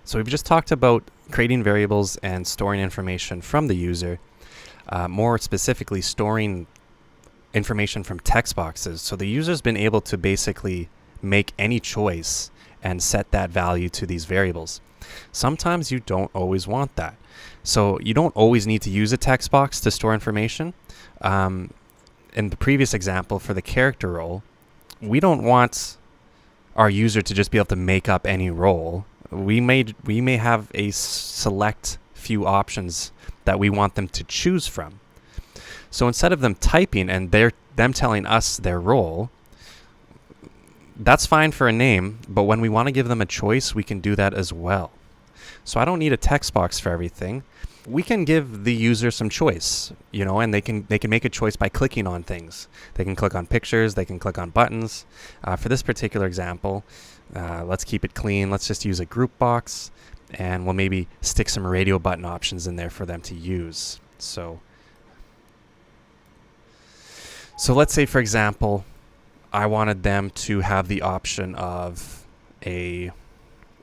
So we've just talked about creating variables and storing information from the user, more specifically storing information from text boxes. So the user's been able to basically make any choice and set that value to these variables. Sometimes you don't always want that. So you don't always need to use a text box to store information. In the previous example for the character role, we don't want our user to just be able to make up any role. We may have a select few options that we want them to choose from. So instead of them typing and them telling us their role, that's fine for a name, but when we want to give them a choice, we can do that as well. So I don't need a text box for everything. We can give the user some choice, and they can make a choice by clicking on things. They can click on pictures, they can click on buttons. For this particular example, let's keep it clean. Let's just use a group box, and we'll maybe stick some radio button options in there for them to use. So let's say, for example, I wanted them to have the option of a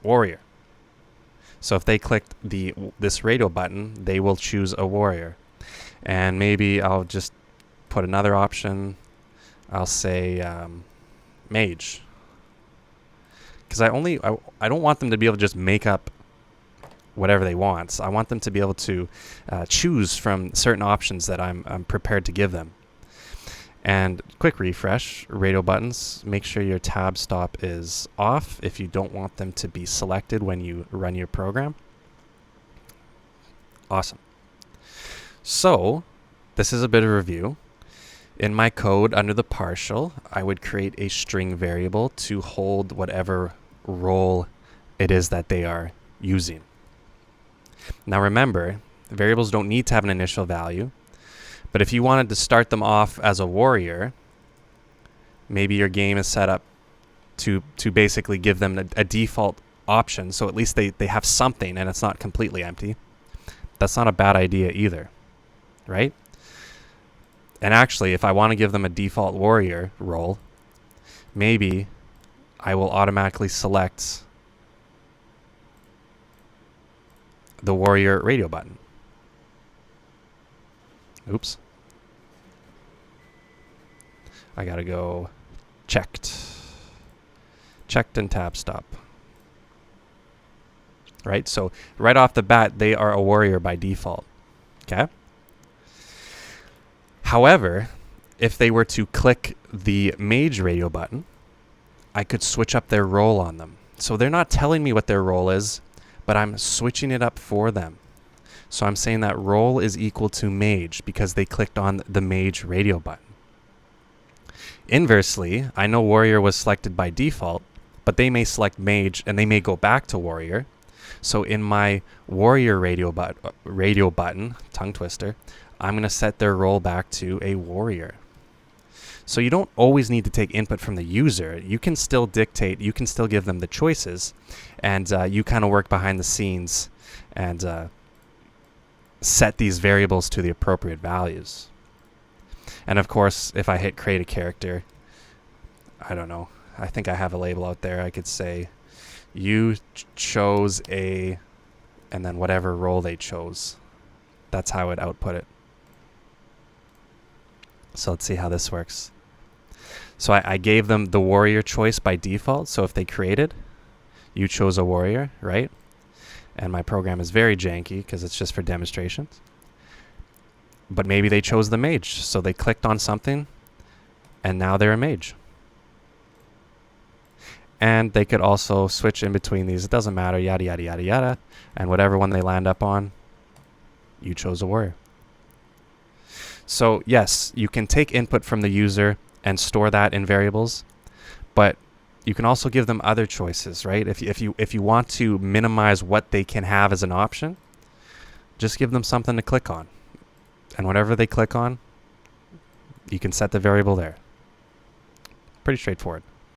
warrior. So if they clicked this radio button, they will choose a warrior. And maybe I'll just put another option. I'll say mage. Because I don't want them to be able to just make up whatever they want. So I want them to be able to choose from certain options that I'm prepared to give them. And quick refresh, radio buttons, make sure your tab stop is off if you don't want them to be selected when you run your program. Awesome. So this is a bit of a review. In my code under the partial, I would create a string variable to hold whatever role it is that they are using. Now remember, variables don't need to have an initial value. But if you wanted to start them off as a warrior, maybe your game is set up to basically give them a default option, so at least they have something and it's not completely empty. That's not a bad idea either, right? And actually, if I want to give them a default warrior role, maybe I will automatically select the warrior radio button. Oops. I gotta go checked and tab stop. Right, so right off the bat, they are a warrior by default. Okay. However, if they were to click the mage radio button, I could switch up their role on them. So they're not telling me what their role is, but I'm switching it up for them. So I'm saying that role is equal to mage because they clicked on the mage radio button. Inversely, I know warrior was selected by default, but they may select mage and they may go back to warrior. So in my warrior radio button, tongue twister, I'm going to set their role back to a warrior. So you don't always need to take input from the user. You can still dictate, you can still give them the choices, and you kind of work behind the scenes and set these variables to the appropriate values. And of course, if I hit create a character, I don't know, I think I have a label out there. I could say you chose a, and then whatever role they chose. That's how I would output it. So let's see how this works. So I gave them the warrior choice by default. So if they created, you chose a warrior, right? And my program is very janky because it's just for demonstrations. But maybe they chose the mage. So they clicked on something and now they're a mage. And they could also switch in between these. It doesn't matter, yada, yada, yada, yada. And whatever one they land up on, you chose a warrior. So yes, you can take input from the user and store that in variables, but you can also give them other choices, right? If you want to minimize what they can have as an option, just give them something to click on. And whatever they click on, you can set the variable there. Pretty straightforward.